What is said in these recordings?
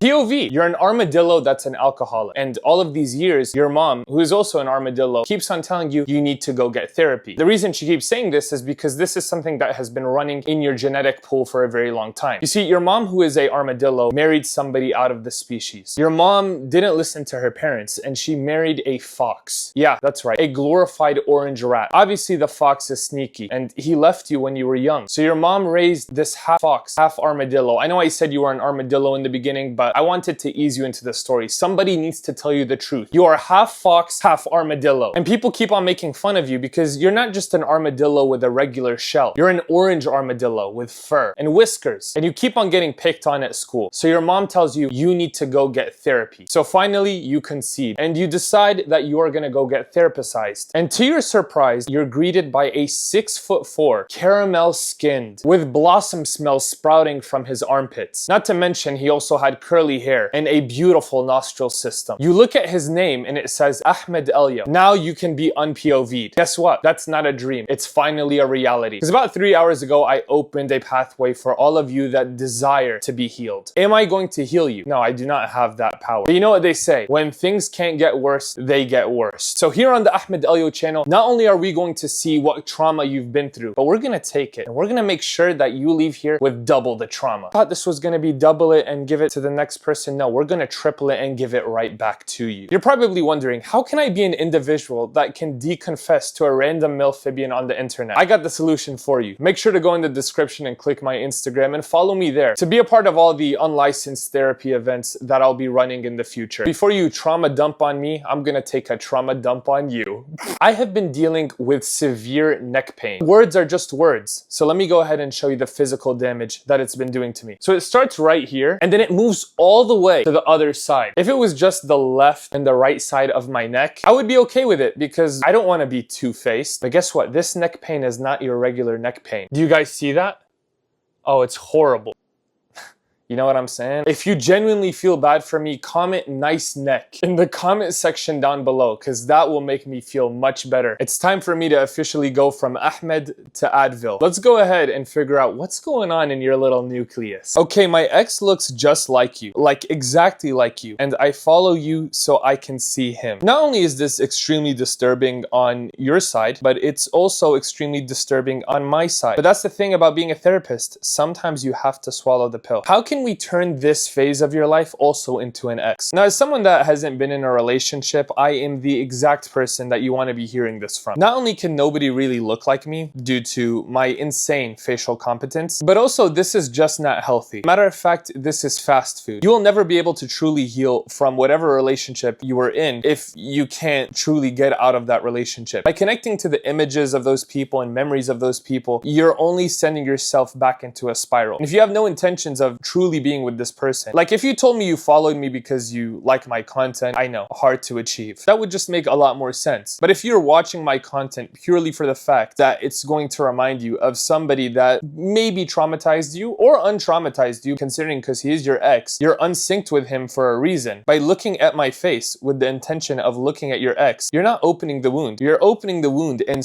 POV, you're an armadillo that's an alcoholic. And all of these years, your mom, who is also an armadillo, keeps on telling you, you need to go get therapy. The reason she keeps saying this is because this is something that has been running in your genetic pool for a very long time. You see, your mom, who is a armadillo, married somebody out of the species. Your mom didn't listen to her parents and she married a fox. Yeah, that's right, a glorified orange rat. Obviously, the fox is sneaky and he left you when you were young. So your mom raised this half fox, half armadillo. I know I said you were an armadillo in the beginning, but I wanted to ease you into the story. Somebody needs to tell you the truth. You are half fox, half armadillo. And people keep on making fun of you because you're not just an armadillo with a regular shell. You're an orange armadillo with fur and whiskers. And you keep on getting picked on at school. So your mom tells you, you need to go get therapy. So finally, you concede. And you decide that you are gonna go get therapized. And to your surprise, you're greeted by a 6'4", caramel skinned, with blossom smell sprouting from his armpits. Not to mention, he also had curly hair and a beautiful nostril system. You look at his name and it says ahmadelyo. Now you can be un-POV'd. Guess what? That's not a dream. It's finally a reality. Because about 3 hours ago, I opened a pathway for all of you that desire to be healed. Am I going to heal you? No, I do not have that power. But you know what they say? When things can't get worse, they get worse. So here on the Ahmadelyo channel, not only are we going to see what trauma you've been through, but we're gonna take it and we're gonna make sure that you leave here with double the trauma. I thought this was gonna be double it and give it to the next person. No, we're gonna triple it and give it right back to you. You're probably wondering, how can I be an individual that can deconfess to a random milphibian on the internet? I got the solution for you. Make sure to go in the description and click my Instagram and follow me there to be a part of all the unlicensed therapy events that I'll be running in the future. Before you trauma dump on me, I'm gonna take a trauma dump on you. I have been dealing with severe neck pain. Words are just words. So let me go ahead and show you the physical damage that it's been doing to me. So it starts right here and then it moves all the way to the other side. If it was just the left and the right side of my neck, I would be okay with it because I don't want to be two-faced. But guess what? This neck pain is not your regular neck pain. Do you guys see that? Oh, it's horrible. You know what I'm saying? If you genuinely feel bad for me, comment nice neck in the comment section down below because that will make me feel much better. It's time for me to officially go from Ahmed to Advil. Let's go ahead and figure out what's going on in your little nucleus. Okay, my ex looks just like you, like exactly like you, and I follow you so I can see him. Not only is this extremely disturbing on your side, but it's also extremely disturbing on my side. But that's the thing about being a therapist. Sometimes you have to swallow the pill. How can we turn this phase of your life also into an ex? Now, as someone that hasn't been in a relationship, I am the exact person that you want to be hearing this from. Not only can nobody really look like me due to my insane facial competence, but also this is just not healthy. Matter of fact, this is fast food. You will never be able to truly heal from whatever relationship you were in if you can't truly get out of that relationship. By connecting to the images of those people and memories of those people, you're only sending yourself back into a spiral. And if you have no intentions of truly being with this person, like if you told me you followed me because you like my content, I know, hard to achieve. That would just make a lot more sense. But if you're watching my content purely for the fact that it's going to remind you of somebody that maybe traumatized you or untraumatized you, considering because he is your ex, you're unsynced with him for a reason. By looking at my face with the intention of looking at your ex, you're not opening the wound. You're opening the wound and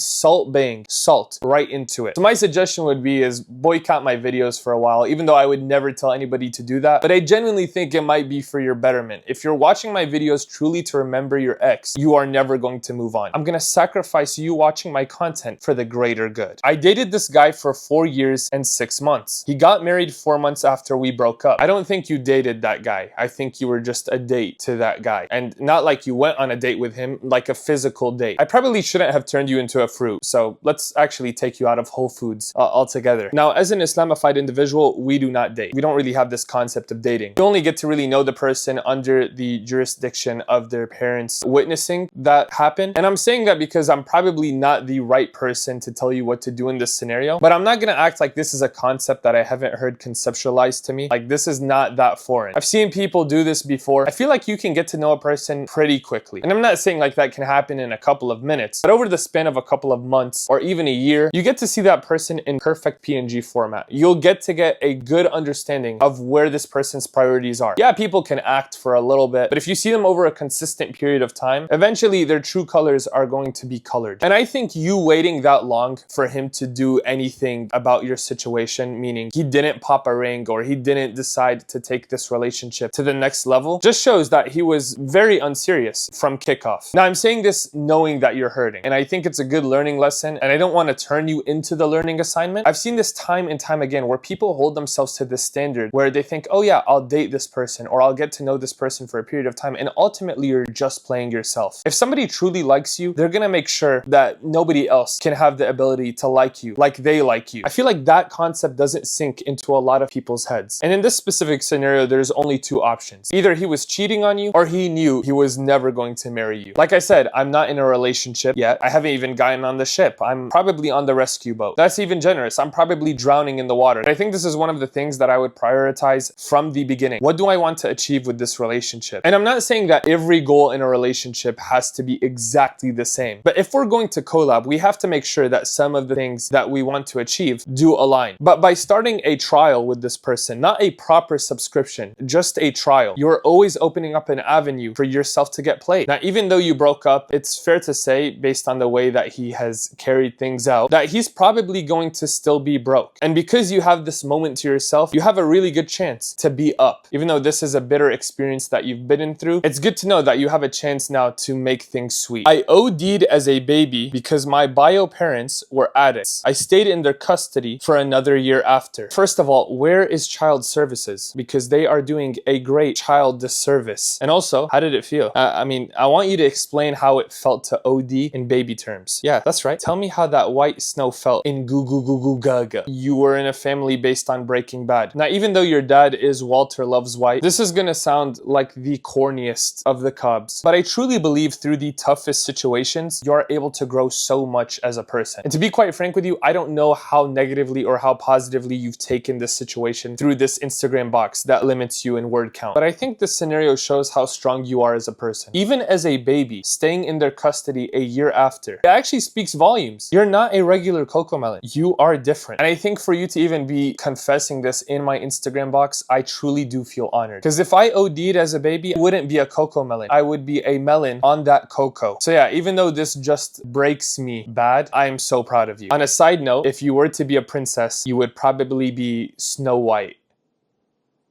bang salt right into it. So my suggestion would be is boycott my videos for a while, even though I would never tell anybody to do that, but I genuinely think it might be for your betterment. If you're watching my videos truly to remember your ex, you are never going to move on. I'm gonna sacrifice you watching my content for the greater good. I dated this guy for 4 years and 6 months. He got married 4 months after we broke up. I don't think you dated that guy. I think you were just a date to that guy. And not like you went on a date with him, like a physical date. I probably shouldn't have turned you into a fruit, so let's actually take you out of Whole Foods altogether. Now, as an Islamified individual, we do not date. We don't really have this concept of dating. You only get to really know the person under the jurisdiction of their parents witnessing that happen. And I'm saying that because I'm probably not the right person to tell you what to do in this scenario, but I'm not gonna act like this is a concept that I haven't heard conceptualized to me. Like, this is not that foreign. I've seen people do this before. I feel like you can get to know a person pretty quickly. And I'm not saying like that can happen in a couple of minutes, but over the span of a couple of months or even a year, you get to see that person in perfect PNG format. You'll get to get a good understanding of where this person's priorities are. Yeah, people can act for a little bit, but if you see them over a consistent period of time, eventually their true colors are going to be colored. And I think you waiting that long for him to do anything about your situation, meaning he didn't pop a ring or he didn't decide to take this relationship to the next level, just shows that he was very unserious from kickoff. Now, I'm saying this knowing that you're hurting, and I think it's a good learning lesson, and I don't want to turn you into the learning assignment. I've seen this time and time again where people hold themselves to this standard where they think, oh yeah, I'll date this person or I'll get to know this person for a period of time, and ultimately you're just playing yourself. If somebody truly likes you, they're gonna make sure that nobody else can have the ability to like you like they like you. I feel like that concept doesn't sink into a lot of people's heads. And in this specific scenario, there's only two options. Either he was cheating on you or he knew he was never going to marry you. Like I said, I'm not in a relationship yet. I haven't even gotten on the ship. I'm probably on the rescue boat. That's even generous. I'm probably drowning in the water. And I think this is one of the things that I would prioritize from the beginning. What do I want to achieve with this relationship? And I'm not saying that every goal in a relationship has to be exactly the same. But if we're going to collab, we have to make sure that some of the things that we want to achieve do align. But by starting a trial with this person, not a proper subscription, just a trial, you're always opening up an avenue for yourself to get played. Now, even though you broke up, it's fair to say, based on the way that he has carried things out, that he's probably going to still be broke. And because you have this moment to yourself, you have a really good chance to be up. Even though this is a bitter experience that you've been through, it's good to know that you have a chance now to make things sweet. I OD'd as a baby because my bio parents were addicts. I stayed in their custody for another year after. First of all, where is child services? Because they are doing a great child disservice. And also, how did it feel? I want you to explain how it felt to OD in baby terms. Yeah, that's right. Tell me how that white snow felt in goo goo goo goo gaga. You were in a family based on Breaking Bad. Now, even though your dad is Walter Loves White, this is gonna sound like the corniest of the cobs, but I truly believe through the toughest situations, you're able to grow so much as a person. And to be quite frank with you, I don't know how negatively or how positively you've taken this situation through this Instagram box that limits you in word count. But I think this scenario shows how strong you are as a person. Even as a baby, staying in their custody a year after, it actually speaks volumes. You're not a regular Cocomelon. You are different. And I think for you to even be confessing this in my Instagram box, I truly do feel honored. Because if I OD'd as a baby, I wouldn't be a Cocomelon. I would be a melon on that cocoa. So yeah, even though this just breaks me bad, I am so proud of you. On a side note, if you were to be a princess, you would probably be Snow White.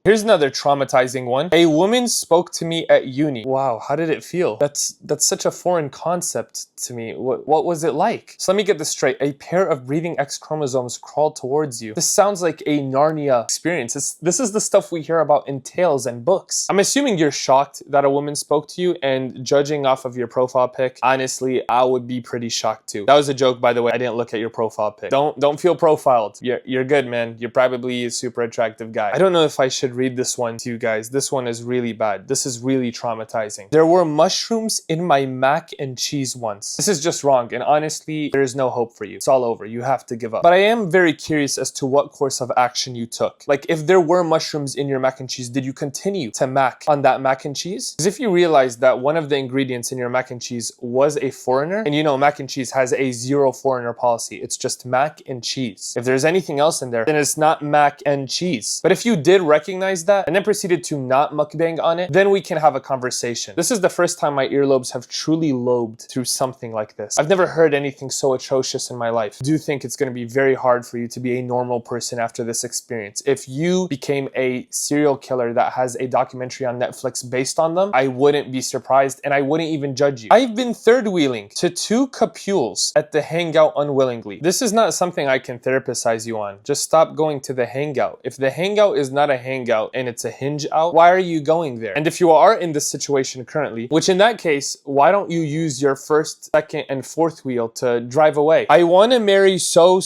Here's another traumatizing one. A woman spoke to me at uni. Wow, how did it feel? That's such a foreign concept to me. What was it like? So let me get this straight. A pair of breathing X chromosomes crawled towards you. This sounds like a Narnia experience. This is the stuff we hear about in tales and books. I'm assuming you're shocked that a woman spoke to you, and judging off of your profile pic, honestly, I would be pretty shocked too. That was a joke, by the way. I didn't look at your profile pic. Don't feel profiled. You're good, man. You're probably a super attractive guy. I don't know if I should read this one to you guys. This one is really bad. This is really traumatizing. There were mushrooms in my mac and cheese once. This is just wrong, and honestly, there is no hope for you. It's all over. You have to give up. But I am very curious as to what course of action you took. Like, if there were mushrooms in your mac and cheese, did you continue to mac on that mac and cheese? Because if you realize that one of the ingredients in your mac and cheese was a foreigner, and you know mac and cheese has a zero foreigner policy, it's just mac and cheese. If there's anything else in there, then it's not mac and cheese. But if you did recognize that and then proceeded to not mukbang on it, then we can have a conversation. This is the first time my earlobes have truly lobed through something like this. I've never heard anything so atrocious in my life. I do think it's going to be very hard for you to be a normal person after this experience. If you became a serial killer that has a documentary on Netflix based on them, I wouldn't be surprised, and I wouldn't even judge you. I've been third wheeling to 2 capules at the hangout unwillingly. This is not something I can therapize you on. Just stop going to the hangout. If the hangout is not a hangout and it's a hinge out, why are you going there? And if you are in this situation currently, which in that case, why don't you use your first, second, and fourth wheel to drive away? I want to marry so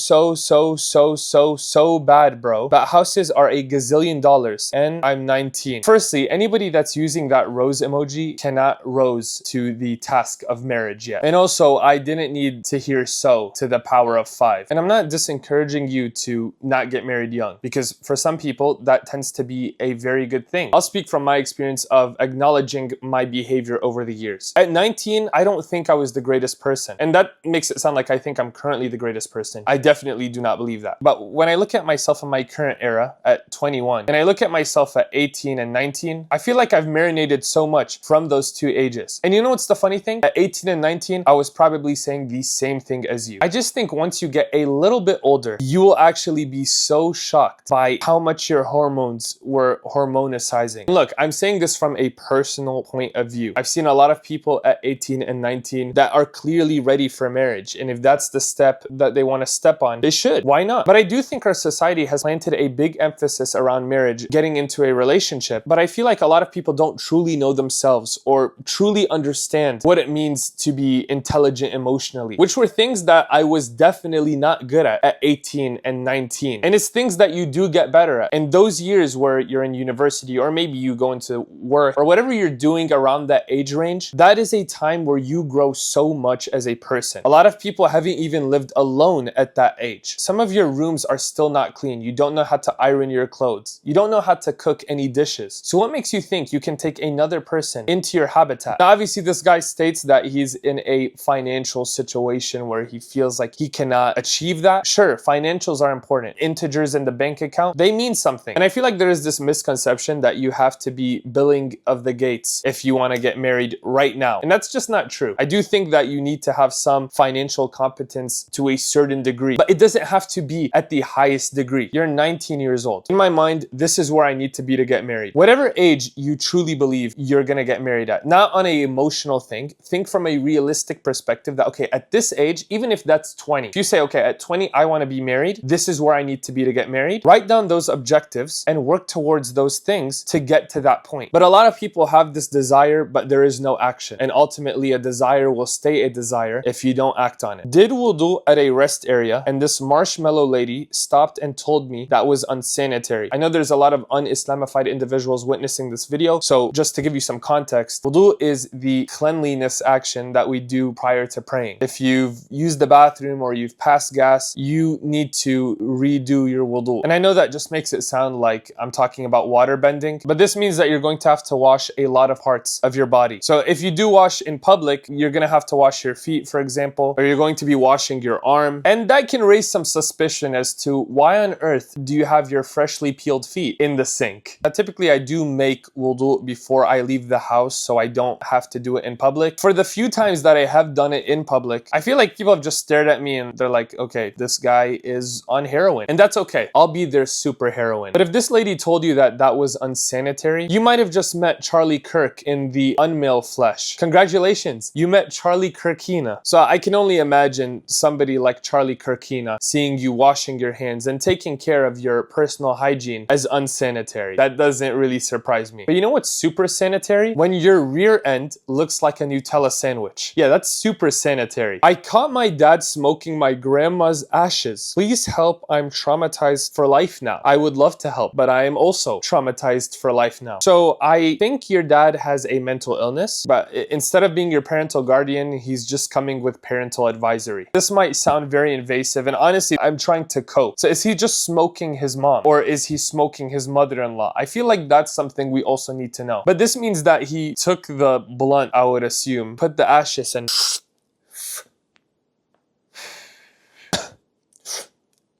bad, bro. But houses are a gazillion dollars, and I'm 19. Firstly, anybody that's using that rose emoji cannot rose to the task of marriage yet. And also, I didn't need to hear so to the power of 5. And I'm not disencouraging you to not get married young, because for some people, that tends to be be a very good thing. I'll speak from my experience of acknowledging my behavior over the years. At 19, I don't think I was the greatest person. And that makes it sound like I think I'm currently the greatest person. I definitely do not believe that. But when I look at myself in my current era at 21, and I look at myself at 18 and 19, I feel like I've marinated so much from those two ages. And you know what's the funny thing? At 18 and 19, I was probably saying the same thing as you. I just think once you get a little bit older, you will actually be so shocked by how much your hormones were hormonicizing. Look, I'm saying this from a personal point of view. I've seen a lot of people at 18 and 19 that are clearly ready for marriage. And if that's the step that they want to step on, they should. Why not? But I do think our society has planted a big emphasis around marriage, getting into a relationship. But I feel like a lot of people don't truly know themselves or truly understand what it means to be intelligent emotionally, which were things that I was definitely not good at 18 and 19. And it's things that you do get better at. In those years where you're in university, or maybe you go into work, or whatever you're doing around that age range, that is a time where you grow so much as a person. A lot of people haven't even lived alone at that age. Some of your rooms are still not clean. You don't know how to iron your clothes. You don't know how to cook any dishes. So what makes you think you can take another person into your habitat? Now, obviously, this guy states that he's in a financial situation where he feels like he cannot achieve that. Sure, financials are important. Integers in the bank account, they mean something. And I feel like there is this misconception that you have to be billing of the gates if you want to get married right now. And that's just not true. I do think that you need to have some financial competence to a certain degree, but it doesn't have to be at the highest degree. You're 19 years old. In my mind, this is where I need to be to get married. Whatever age you truly believe you're gonna get married at, not on an emotional thing, think from a realistic perspective that, okay, at this age, even if that's 20, if you say, okay, at 20, I wanna be married, this is where I need to be to get married, write down those objectives and work towards those things to get to that point. But a lot of people have this desire, but there is no action. And ultimately, a desire will stay a desire if you don't act on it. Did wudu at a rest area, and this marshmallow lady stopped and told me that was unsanitary. I know there's a lot of un-Islamified individuals witnessing this video, so just to give you some context, wudu is the cleanliness action that we do prior to praying. If you've used the bathroom or you've passed gas, you need to redo your wudu. And I know that just makes it sound like I'm talking about water bending, but this means that you're going to have to wash a lot of parts of your body. So if you do wash in public, you're going to have to wash your feet, for example, or you're going to be washing your arm. And that can raise some suspicion as to why on earth do you have your freshly peeled feet in the sink? Typically, I do make wudu before I leave the house so I don't have to do it in public. For the few times that I have done it in public, I feel like people have just stared at me and they're like, okay, this guy is on heroin. And that's okay. I'll be their super heroin. But if this lady told you that that was unsanitary, you might have just met Charlie Kirk in the unmale flesh. Congratulations, you met Charlie Kirkina. So I can only imagine somebody like Charlie Kirkina seeing you washing your hands and taking care of your personal hygiene as unsanitary. That doesn't really surprise me. But you know what's super sanitary? When your rear end looks like a Nutella sandwich. Yeah, that's super sanitary. I caught my dad smoking my grandma's ashes. Please help, I'm traumatized for life now. I would love to help, but I am also traumatized for life now. So I think your dad has a mental illness, but instead of being your parental guardian, he's just coming with parental advisory. This might sound very invasive, and honestly, I'm trying to cope. So is he just smoking his mom, or is he smoking his mother-in-law? I feel like that's something we also need to know. But this means that he took the blunt, I would assume, put the ashes and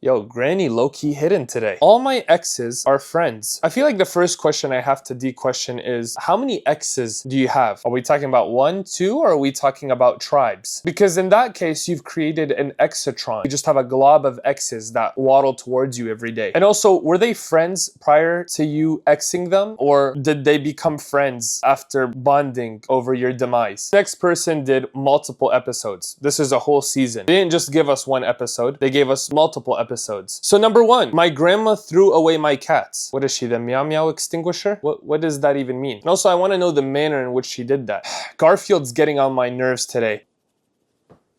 yo, Granny low-key hidden today. All my exes are friends. I feel like the first question I have to de-question is, how many exes do you have? Are we talking about 1, 2, or are we talking about tribes? Because in that case, you've created an exatron. You just have a glob of exes that waddle towards you every day. And also, were they friends prior to you exing them? Or did they become friends after bonding over your demise? The next person did multiple episodes. This is a whole season. They didn't just give us one episode. They gave us multiple episodes. So number 1, my grandma threw away my cats. What is she, the meow meow extinguisher? What does that even mean? And also, I want to know the manner in which she did that. Garfield's getting on my nerves today.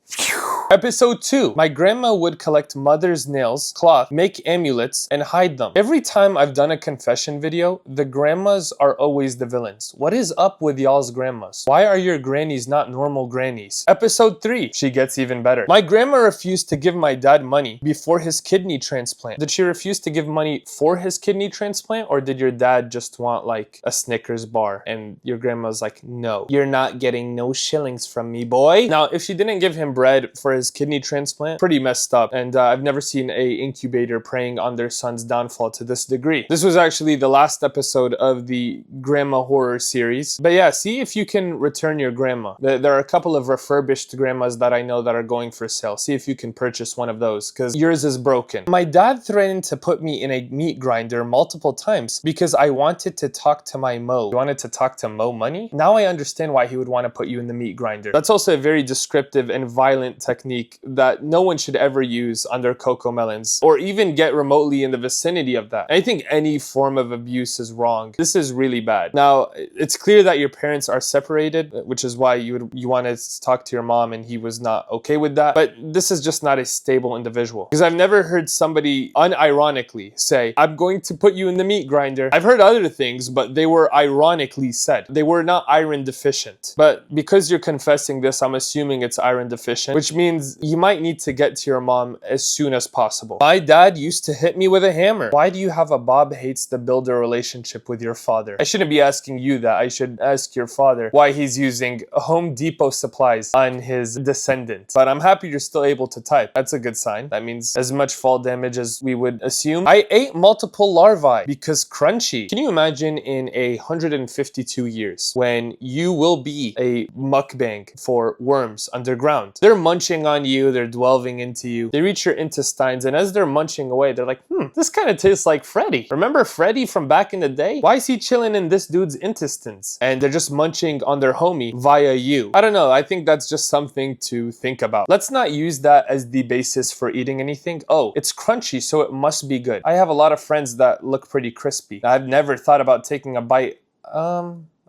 Phew. Episode 2. My grandma would collect mother's nails, cloth, make amulets, and hide them. Every time I've done a confession video, the grandmas are always the villains. What is up with y'all's grandmas? Why are your grannies not normal grannies? Episode 3. She gets even better. My grandma refused to give my dad money before his kidney transplant. Did she refuse to give money for his kidney transplant, or did your dad just want like a Snickers bar and your grandma's like, no, you're not getting no shillings from me, boy? Now, if she didn't give him bread for his kidney transplant, pretty messed up, and I've never seen a incubator preying on their son's downfall to this degree. This was actually the last episode of the grandma horror series. But yeah, see if you can return your grandma. There are a couple of refurbished grandmas that I know that are going for sale. See if you can purchase one of those, because yours is broken. My dad threatened to put me in a meat grinder multiple times because I wanted to talk to my Mo. You wanted to talk to Mo Money? Now I understand why he would want to put you in the meat grinder. That's also a very descriptive and violent technique that no one should ever use under Coco Melons, or even get remotely in the vicinity of that. I think any form of abuse is wrong. This is really bad. Now, it's clear that your parents are separated, which is why you wanted to talk to your mom and he was not okay with that. But this is just not a stable individual. Because I've never heard somebody unironically say, I'm going to put you in the meat grinder. I've heard other things, but they were ironically said. They were not iron deficient. But because you're confessing this, I'm assuming it's iron deficient, which means you might need to get to your mom as soon as possible. My dad used to hit me with a hammer. Why do you have a Bob hates the builder relationship with your father? I shouldn't be asking you that. I should ask your father why he's using Home Depot supplies on his descendant. But I'm happy you're still able to type. That's a good sign. That means as much fall damage as we would assume. I ate multiple larvae because crunchy. Can you imagine in 152 years when you will be a mukbang for worms underground? They're munching on you, they're delving into you, they reach your intestines, and as they're munching away, they're like, this kind of tastes like Freddy. Remember Freddy from back in the day? Why is he chilling in this dude's intestines? And they're just munching on their homie via you. I don't know, I think that's just something to think about. Let's not use that as the basis for eating anything. Oh, it's crunchy, so it must be good. I have a lot of friends that look pretty crispy. I've never thought about taking a bite.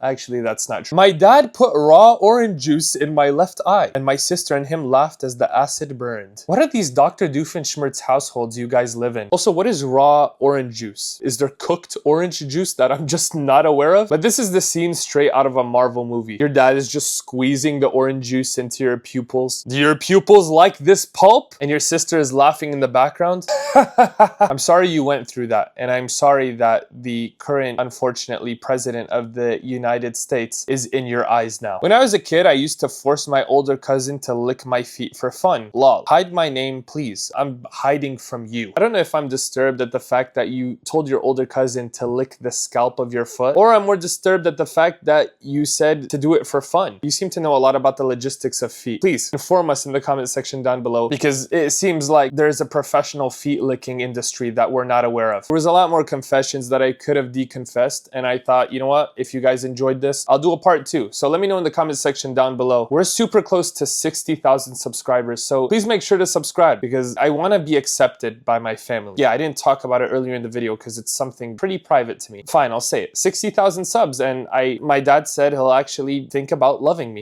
Actually, that's not true. My dad put raw orange juice in my left eye, and my sister and him laughed as the acid burned. What are these Dr. Doofenshmirtz households you guys live in? Also, what is raw orange juice? Is there cooked orange juice that I'm just not aware of? But this is the scene straight out of a Marvel movie. Your dad is just squeezing the orange juice into your pupils. Do your pupils like this pulp? And your sister is laughing in the background. I'm sorry you went through that, and I'm sorry that the current, unfortunately, president of the United States is in your eyes now. When I was a kid, I used to force my older cousin to lick my feet for fun. Lol. Hide my name, please. I'm hiding from you. I don't know if I'm disturbed at the fact that you told your older cousin to lick the scalp of your foot, or I'm more disturbed at the fact that you said to do it for fun. You seem to know a lot about the logistics of feet. Please inform us in the comment section down below, because it seems like there's a professional feet licking industry that we're not aware of. There was a lot more confessions that I could have deconfessed, and I thought, you know what, if you guys enjoyed this, I'll do a part 2. So let me know in the comment section down below. We're super close to 60,000 subscribers, so please make sure to subscribe because I want to be accepted by my family. Yeah, I didn't talk about it earlier in the video because it's something pretty private to me. Fine, I'll say it. 60,000 subs, and my dad said he'll actually think about loving me.